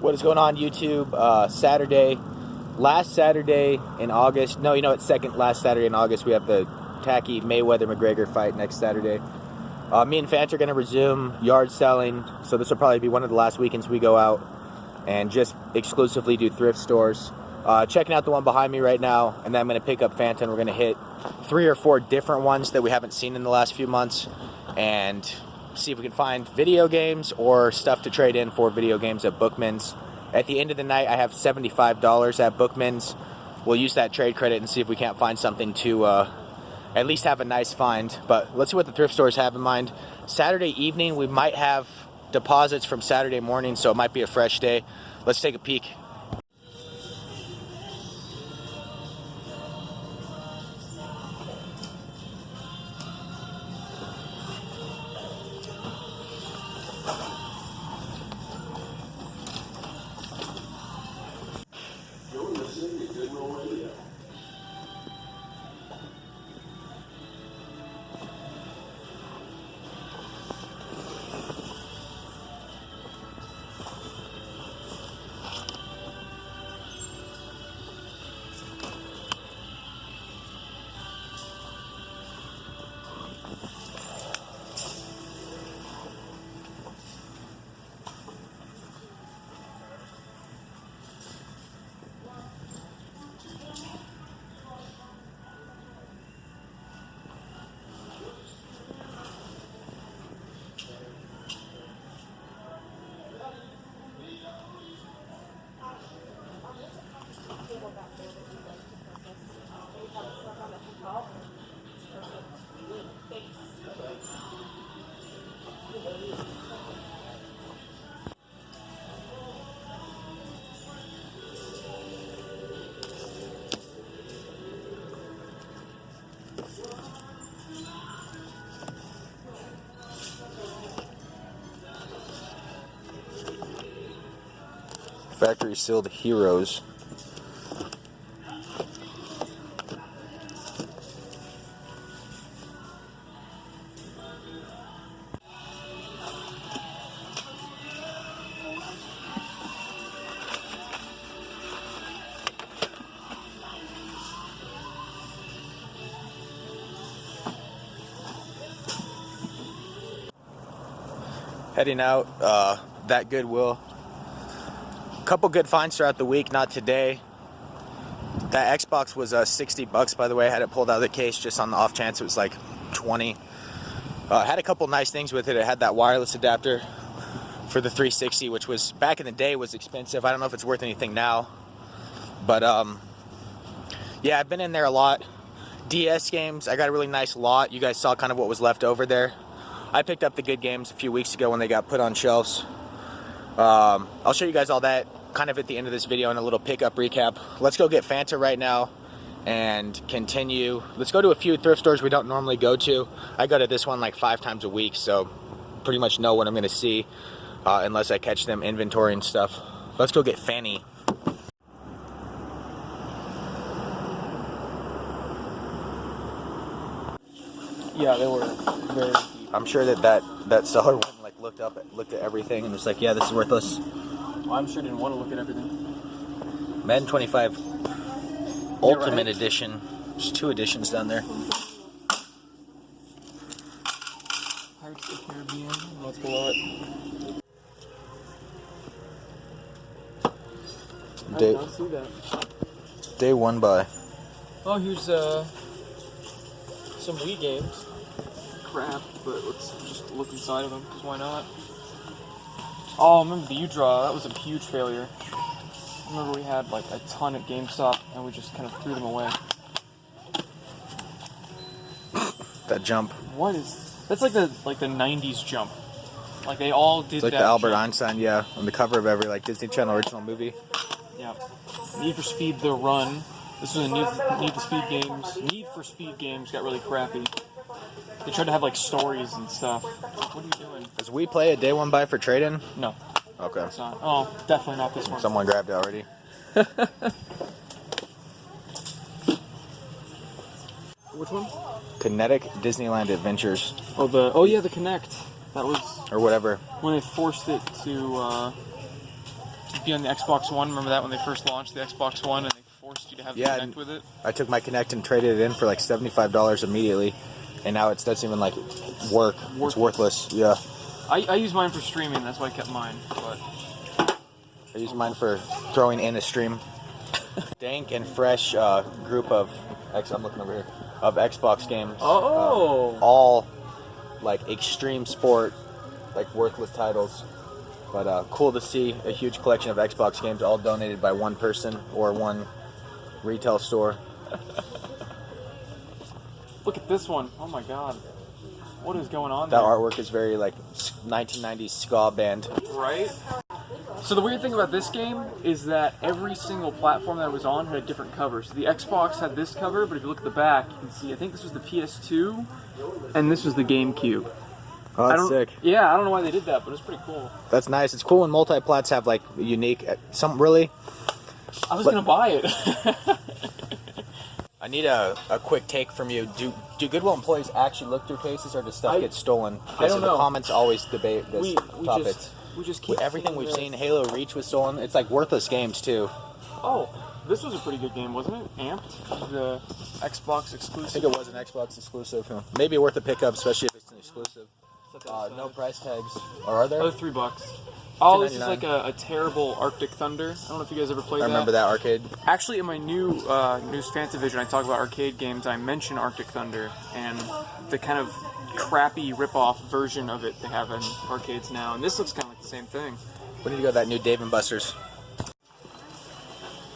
What is going on, YouTube? Last Saturday in August. No, you know what? Last Saturday in August, we have the tacky Mayweather-McGregor fight next Saturday. Me and Fanta are going to resume yard selling, so this will probably be one of the last weekends we go out and just exclusively do thrift stores. Checking out the one behind me right now, and then I'm going to pick up Fanta, and we're going to hit 3 or 4 different ones that we haven't seen in the last few months, and see if we can find video games or stuff to trade in for video games at Bookman's. At the end of the night, I have $75 at Bookman's. We'll use that trade credit and see if we can't find something to at least have a nice find. But let's see what the thrift stores have in mind. Saturday evening, we might have deposits from Saturday morning, so it might be a fresh day. Let's take a peek. You're listening to Goodwill Radio. Factory sealed heroes. Heading out, that Goodwill. Couple good finds throughout the week, not today. That Xbox was $60, by the way. I had it pulled out of the case just on the off chance it was like 20. Had a couple nice things with it. It had that wireless adapter for the 360, which was back in the day was expensive. I don't know if it's worth anything now, but yeah, I've been in there a lot. DS games, I got a really nice lot. You guys saw kind of what was left over there. I picked up the good games a few weeks ago when they got put on shelves. I'll show you guys all that kind of at the end of this video in a little pickup recap. Let's go get Fanta right now and continue. Let's go to a few thrift stores we don't normally go to. I go to this one like 5 times a week, so pretty much know what I'm going to see unless I catch them inventorying stuff. Let's go get Fanny. Yeah, they were very deep. I'm sure that seller went and like looked at everything and was like, yeah, this is worthless. Well, I'm sure didn't want to look at everything. Madden 25 Ultimate Edition. There's 2 editions down there. Pirates of the Caribbean. What's below it? I did not see that. Day 1 buy. Oh, here's some Wii games. Crap, but let's just look inside of them, because why not? Oh, remember the U-Draw? That was a huge failure. I remember we had like a ton at GameStop, and we just kind of threw them away. That jump. What is... That's like the 90s jump. Like they all did it's like that the Albert jump. Einstein, yeah, on the cover of every like Disney Channel original movie. Yeah. Need for Speed The Run. This was a Need for Speed games. Need for Speed games got really crappy. They tried to have like stories and stuff. What are you doing? Does we play a day 1 buy for trade-in? No. Okay. It's not. Oh, definitely not this one. Someone grabbed it already. Which one? Kinetic Disneyland Adventures. Oh yeah, the Kinect. That was or whatever. when they forced it to be on the Xbox One. Remember that when they first launched the Xbox One and they forced you to have the Kinect with it? I took my Kinect and traded it in for like $75 immediately, and now it doesn't even like work. It's worthless. Yeah. I use mine for streaming. That's why I kept mine. But I use mine for throwing in a stream. Dank and fresh group of I'm looking over here of Xbox games. Oh. All like extreme sport, like worthless titles. But cool to see a huge collection of Xbox games, all donated by one person or one retail store. Look at this one. Oh my god. What is going on That there? artwork is very like 1990s ska band. Right? So the weird thing about this game is that every single platform that it was on had a different cover. So the Xbox had this cover, but if you look at the back, you can see, I think this was the PS2, and this was the GameCube. Oh, that's sick. Yeah, I don't know why they did that, but it's pretty cool. That's nice. It's cool when multi-plats have like unique, really. I was gonna buy it. I need a quick take from you. Do Goodwill employees actually look through cases, or does stuff get stolen? I don't know. The comments always debate this topic. We just keep everything we've seen. Halo Reach was stolen. It's like worthless games too. Oh, this was a pretty good game, wasn't it? Amped, the Xbox exclusive. I think it was an Xbox exclusive. Maybe worth a pickup, especially if it's an exclusive. No price tags. Or are there? Oh, $3. Oh, this is $2.99. like a terrible Arctic Thunder. I don't know if you guys ever played that. I remember that arcade. Actually, in my new news Fantavision, I talk about arcade games. I mention Arctic Thunder and the kind of crappy rip-off version of it they have in arcades now. And this looks kind of like the same thing. We need to go to that new Dave & Buster's.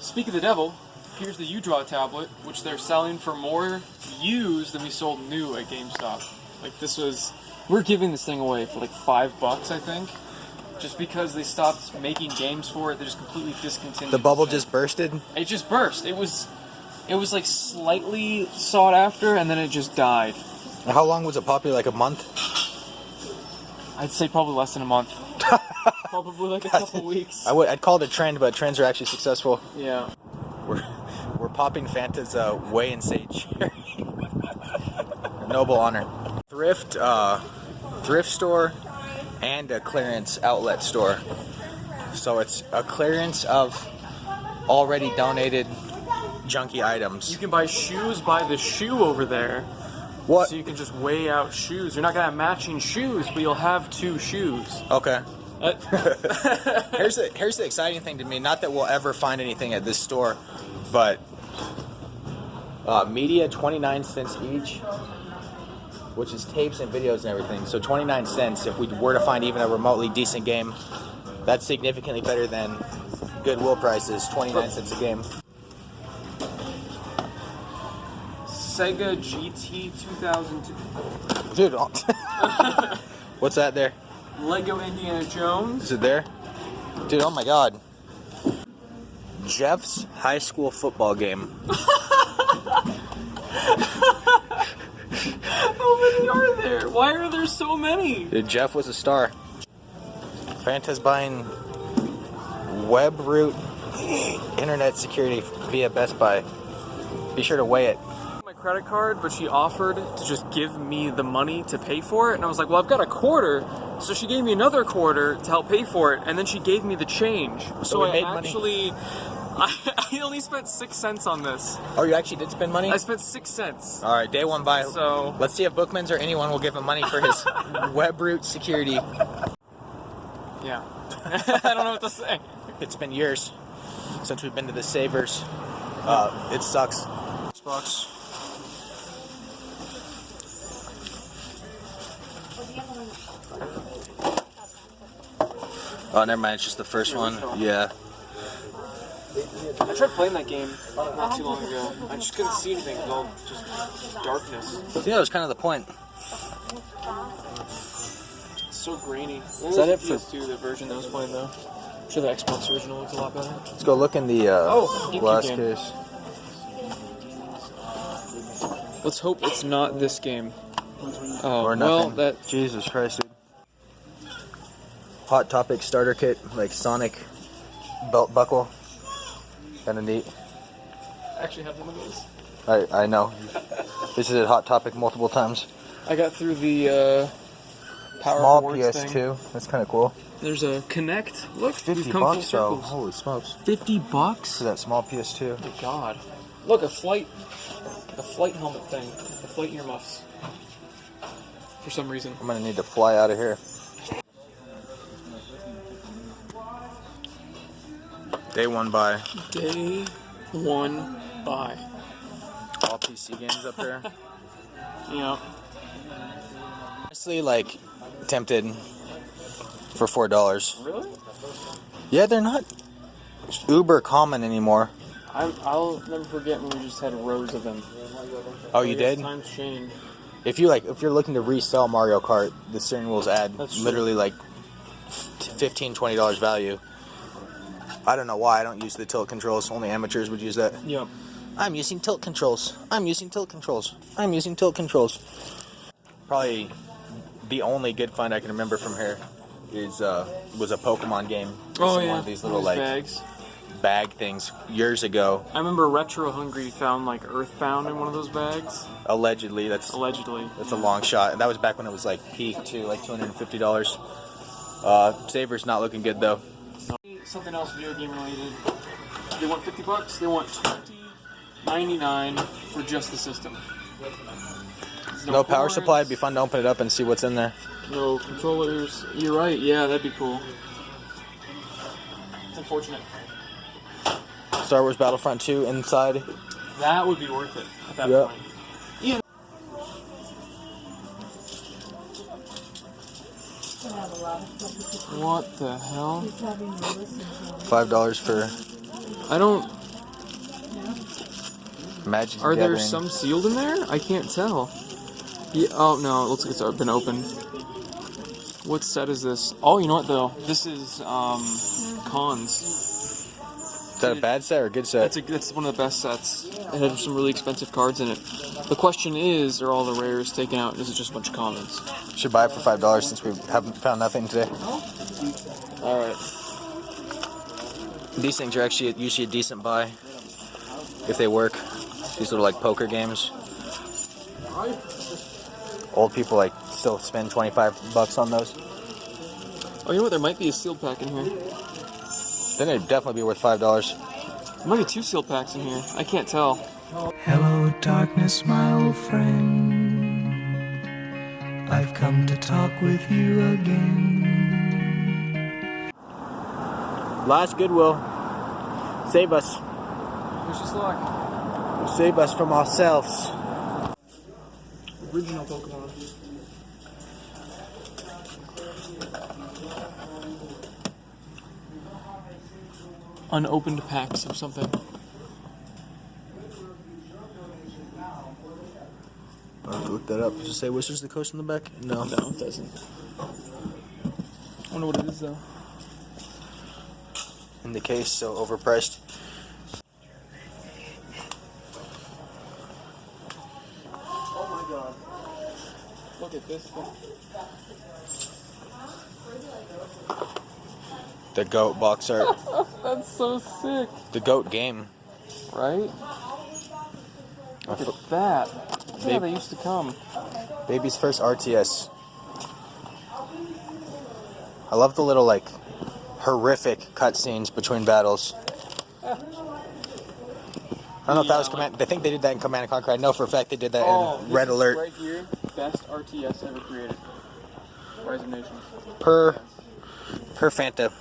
Speak of the devil, here's the U-Draw tablet, which they're selling for more used than we sold new at GameStop. Like this was... We're giving this thing away for like $5, I think. Just because they stopped making games for it, they just completely discontinued. The bubble just bursted? It just burst. It was like slightly sought after, and then it just died. How long was it popular? Like a month? I'd say probably less than a month. Probably like a couple weeks. I'd call it a trend, but trends are actually successful. Yeah. We're popping Fanta's Whey and Sage. Noble honor. Thrift store and a clearance outlet store. So it's a clearance of already donated junky items. You can buy shoes by the shoe over there. What? So you can just weigh out shoes. You're not gonna have matching shoes, but you'll have two shoes. Okay. Here's the exciting thing to me. Not that we'll ever find anything at this store, but media 29 cents each, which is tapes and videos and everything. So 29 cents. If we were to find even a remotely decent game, that's significantly better than Goodwill prices. 29 cents a game. Sega GT 2002. Dude, what's that there? Lego Indiana Jones. Is it there? Dude, oh my god. Jeff's high school football game. How many are there? Why are there so many? Dude, Jeff was a star. Fanta's buying web root internet security via Best Buy. Be sure to weigh it. My credit card, but she offered to just give me the money to pay for it, and I was like, well, I've got a quarter, so she gave me another quarter to help pay for it, and then she gave me the change. So we I made actually, I only spent 6 cents on this. Oh, you actually did spend money? I spent 6 cents. All right, day one buy. So let's see if Bookmans or anyone will give him money for his web root security. Yeah. I don't know what to say. It's been years since we've been to the Savers. It sucks. Xbox. Oh, never mind. It's just the first one. Yeah. I tried playing that game not too long ago. I just couldn't see anything. It was all just darkness. Yeah, that was kind of the point. It's so grainy. Is that it for PS2, the version that was playing though? I'm sure the Xbox original looks a lot better. Let's go look in the glass game. case. Let's hope it's not this game. Oh, Or well, nothing. that... Jesus Christ, dude. Hot Topic starter kit, like Sonic belt buckle. Kind of neat. I actually have one of those. I know. Visited Hot Topic multiple times. I got through the Power Small Awards PS2. thing. That's kind of cool. There's a Connect. Look, 50 we've come full bucks though. circle. Holy smokes. 50 bucks? For that small PS2. Oh my god. Look, a flight helmet thing. The flight earmuffs. For some reason. I'm gonna need to fly out of here. Day one buy. Day one buy. All PC games up there. Yeah. Honestly, like, tempted for $4. Really? Yeah, they're not uber common anymore. I'll never forget when we just had rows of them. Oh, you did? Times change. If you're looking to resell Mario Kart, the steering wheels add That's true. literally like $15, $20 value. I don't know why I don't use the tilt controls. Only amateurs would use that. Yep. I'm using tilt controls. I'm using tilt controls. I'm using tilt controls. Probably the only good find I can remember from here was a Pokemon game. Oh, Some yeah. One of these little like bags. bag things years ago. I remember Retro Hungry found like Earthbound in one of those bags. Allegedly, that's Allegedly. a long shot. And that was back when it was like peak too, like $250. Saver's not looking good though. Something else video game related. They want 50 bucks. They want $20.99 for just the system. There's No power cords, supply. It'd be fun to open it up and see what's in there. No controllers. You're right. Yeah, that'd be cool. It's unfortunate. Star Wars Battlefront 2 inside. That would be worth it at that Yep. point. Yeah. What the hell? $5 for I don't. Magic Are there Gathering. some sealed in there? I can't tell. Yeah, oh no, it looks like it's been opened. What set is this? Oh, you know what though? This is Cons. Is that a bad set or a good set? That's one of the best sets. It has some really expensive cards in it. The question is, are all the rares taken out? Is it just a bunch of commons? Should buy it for $5 since we haven't found nothing today. All right. These things are actually usually a decent buy if they work. These little like poker games. Old people like still spend $25 on those. Oh, you know what? There might be a sealed pack in here. Then it'd definitely be worth $5. There might be 2 sealed packs in here. I can't tell. Hello, darkness, my old friend. I've come to talk with you again. Last Goodwill. Save us. Wish us luck. Save us from ourselves. Original Pokemon. Unopened packs of something. I'll have to look that up. Does it say Wizards of the Coast on the back? No. No, it doesn't. I wonder what it is though. In the case, so overpriced. Oh my god. Look at this thing. The GOAT box art. That's so sick. The GOAT game. Right? Look at that. Yeah, they used to come. Baby's first RTS. I love the little like horrific cutscenes between battles. I don't know if that was Command. I think they did that in Command and Conquer. I know for a fact they did that in Red this Alert. Right here, best RTS ever created. Rise of Nations. Per Fanta.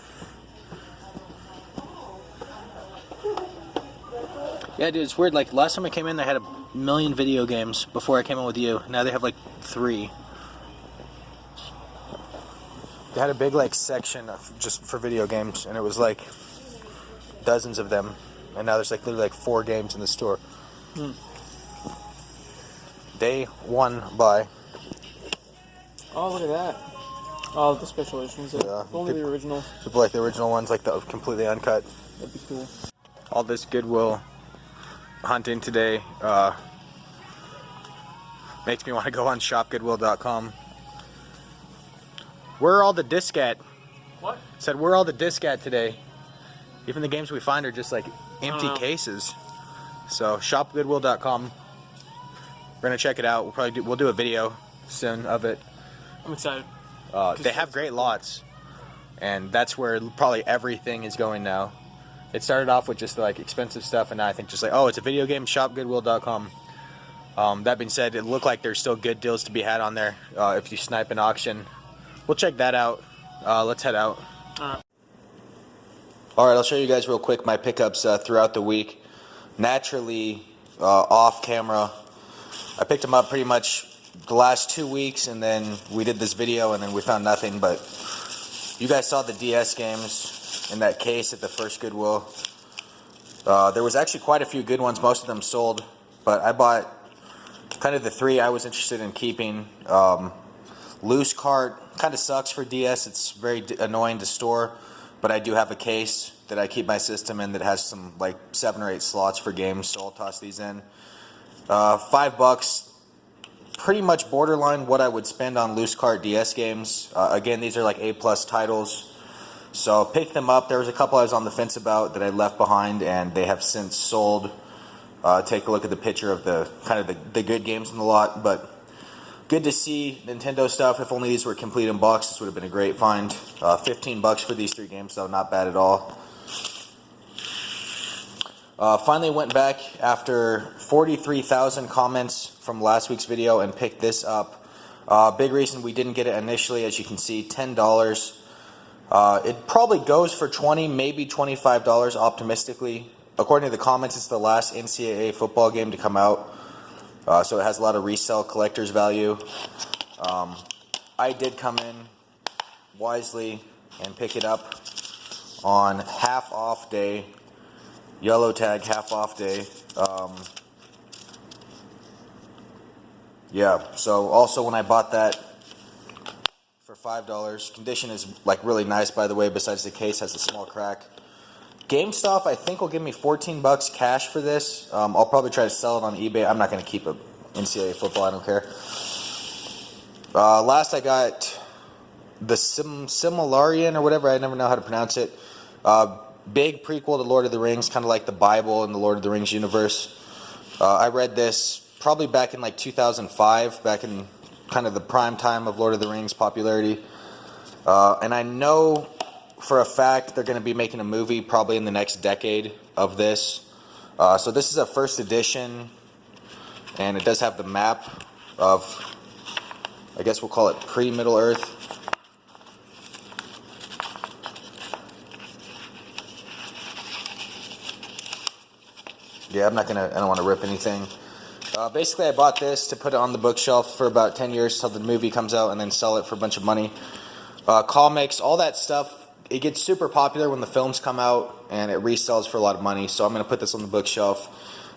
Yeah, dude, it's weird. Like last time I came in, they had a million video games before I came in with you. Now they have like 3. They had a big like section just for video games, and it was like dozens of them. And now there's like literally like 4 games in the store. Day one buy. Oh, look at that. Oh, the special editions. Yeah. Only the original. People like the original ones, like the completely uncut. That'd be cool. All this Goodwill hunting today makes me want to go on shopgoodwill.com. Where are all the disc at? What? Said where are all the disc at today? Even the games we find are just like empty know. cases. So shopgoodwill.com. We're gonna check it out. We'll do a video soon of it. I'm excited. They have great lots. and that's where probably everything is going now. It started off with just like expensive stuff, and now I think just like, oh, it's a video game shop, Goodwill.com. That being said, it looked like there's still good deals to be had on there if you snipe an auction. We'll check that out. Let's head out. Alright, I'll show you guys real quick my pickups throughout the week. Naturally, off camera, I picked them up pretty much the last 2 weeks, and then we did this video, and then we found nothing. But you guys saw the DS games in that case at the first Goodwill. There was actually quite a few good ones. Most of them sold, but I bought kind of the 3 I was interested in keeping. Loose cart kind of sucks for DS. It's very annoying to store, but I do have a case that I keep my system in that has some like 7 or 8 slots for games, so I'll toss these in. $5, pretty much borderline what I would spend on loose cart DS games. Again, these are like A+ titles, so pick them up. There was a couple I was on the fence about that I left behind, and they have since sold. Take a look at the picture of the kind of the good games in the lot, but good to see Nintendo stuff. If only these were complete in box, this would have been a great find. $15 for these 3 games, though, not bad at all. Finally went back after 43,000 comments from last week's video and picked this up. Big reason we didn't get it initially, as you can see, $10. It probably goes for $20, maybe $25 optimistically. According to the comments, it's the last NCAA football game to come out, so it has a lot of resale collector's value. I did come in wisely and pick it up on half off day. Yellow tag, half off day. Yeah, so also when I bought that for $5, condition is like really nice, by the way, besides the case has a small crack. GameStop, I think, will give me $14 cash for this. I'll probably try to sell it on eBay. I'm not going to keep a NCAA football, I don't care. Last I got the Similarian or whatever, I never know how to pronounce it. Big prequel to Lord of the Rings, kind of like the Bible in the Lord of the Rings universe. I read this probably back in like 2005, back in kind of the prime time of Lord of the Rings popularity. And I know for a fact they're going to be making a movie probably in the next decade of this. So this is a first edition, and it does have the map of, I guess we'll call it pre-Middle Earth. Yeah, I don't want to rip anything. Basically, I bought this to put it on the bookshelf for about 10 years till the movie comes out, and then sell it for a bunch of money. Comics, all that stuff, it gets super popular when the films come out, and it resells for a lot of money, so I'm going to put this on the bookshelf.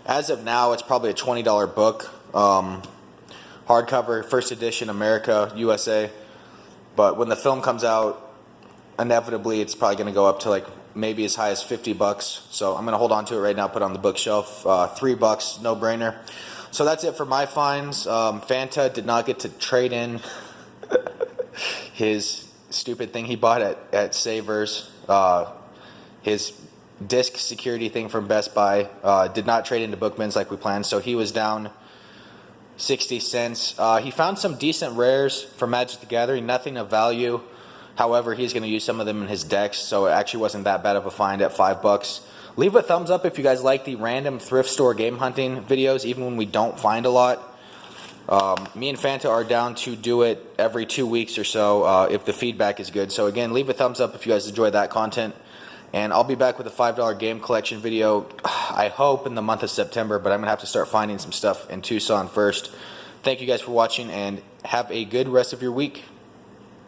As of now, it's probably a $20 book. Hardcover, first edition, America, USA. But when the film comes out, inevitably, it's probably going to go up to like maybe as high as $50. So I'm going to hold on to it right now, put it on the bookshelf. $3, no brainer. So that's it for my finds. Fanta did not get to trade in his stupid thing he bought at Savers. His disc security thing from Best Buy. Did not trade into Bookman's like we planned. So he was down 60 cents. He found some decent rares for Magic the Gathering. Nothing of value. However, he's going to use some of them in his decks, so it actually wasn't that bad of a find at $5. Leave a thumbs up if you guys like the random thrift store game hunting videos, even when we don't find a lot. Me and Fanta are down to do it every 2 weeks or so if the feedback is good. So again, leave a thumbs up if you guys enjoy that content. And I'll be back with a $5 game collection video, I hope, in the month of September, but I'm going to have to start finding some stuff in Tucson first. Thank you guys for watching, and have a good rest of your week.